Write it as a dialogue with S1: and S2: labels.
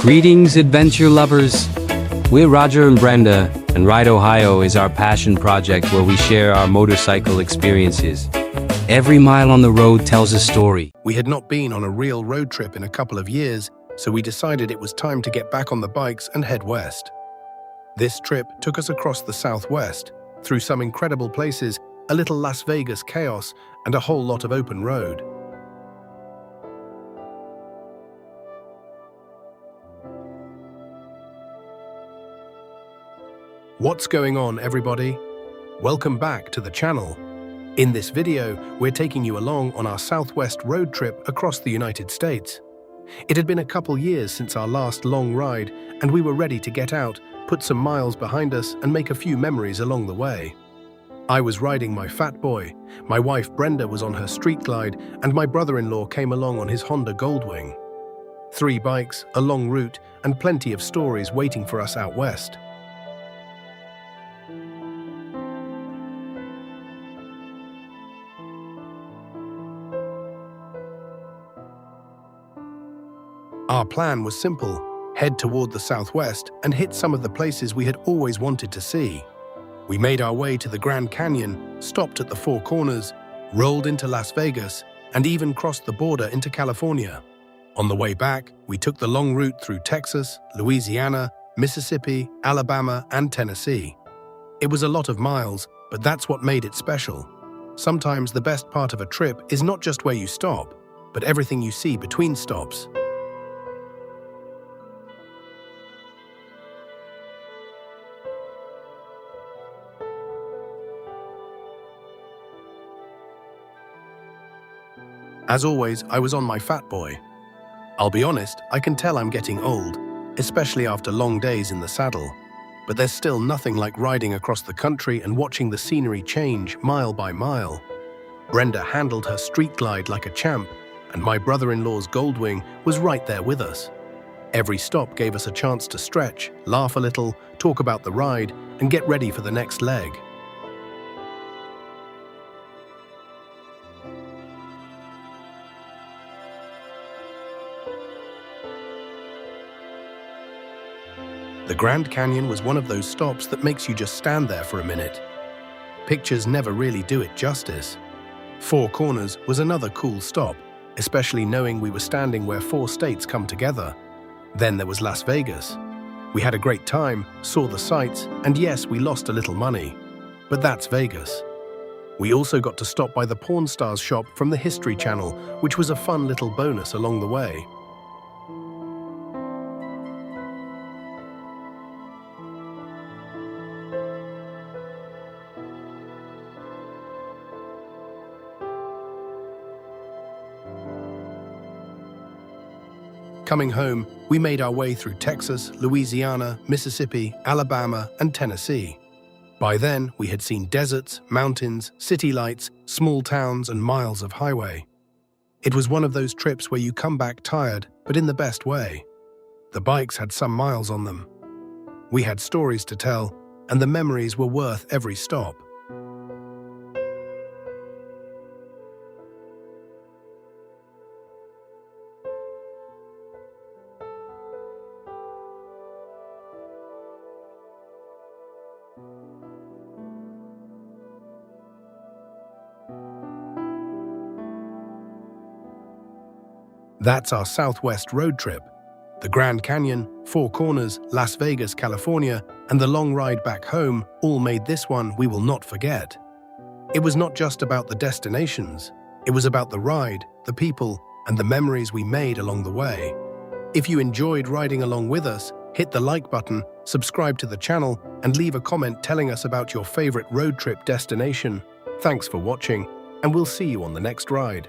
S1: Greetings, adventure lovers. We're Roger and Brenda, and Ride Ohio is our passion project where we share our motorcycle experiences. Every mile on the road tells a story.
S2: We had not been on a real road trip in a couple of years, so we decided it was time to get back on the bikes and head west. This trip took us across the southwest, through some incredible places, a little Las Vegas chaos, and a whole lot of open road. What's going on, everybody? Welcome back to the channel. In this video, we're taking you along on our southwest road trip across the United States. It had been a couple years since our last long ride, and we were ready to get out, put some miles behind us, and make a few memories along the way. I was riding my fat boy, my wife Brenda was on her street glide, and my brother-in-law came along on his Honda Goldwing. 3 bikes, a long route, and plenty of stories waiting for us out west. Our plan was simple: head toward the southwest and hit some of the places we had always wanted to see. We made our way to the Grand Canyon, stopped at the Four Corners, rolled into Las Vegas, and even crossed the border into California. On the way back, we took the long route through Texas, Louisiana, Mississippi, Alabama, and Tennessee. It was a lot of miles, but that's what made it special. Sometimes the best part of a trip is not just where you stop, but everything you see between stops. As always, I was on my fat boy. I'll be honest, I can tell I'm getting old, especially after long days in the saddle. But there's still nothing like riding across the country and watching the scenery change mile by mile. Brenda handled her street glide like a champ, and my brother-in-law's Goldwing was right there with us. Every stop gave us a chance to stretch, laugh a little, talk about the ride, and get ready for the next leg. The Grand Canyon was one of those stops that makes you just stand there for a minute. Pictures never really do it justice. Four Corners was another cool stop, especially knowing we were standing where 4 states come together. Then there was Las Vegas. We had a great time, saw the sights, and yes, we lost a little money. But that's Vegas. We also got to stop by the Pawn Stars shop from the History Channel, which was a fun little bonus along the way. Coming home, we made our way through Texas, Louisiana, Mississippi, Alabama, and Tennessee. By then, we had seen deserts, mountains, city lights, small towns, and miles of highway. It was one of those trips where you come back tired, but in the best way. The bikes had some miles on them. We had stories to tell, and the memories were worth every stop. That's our southwest road trip. The Grand Canyon, Four Corners, Las Vegas, California, and the long ride back home all made this one we will not forget. It was not just about the destinations. It was about the ride, the people, and the memories we made along the way. If you enjoyed riding along with us, hit the like button, subscribe to the channel, and leave a comment telling us about your favorite road trip destination. Thanks for watching, and we'll see you on the next ride.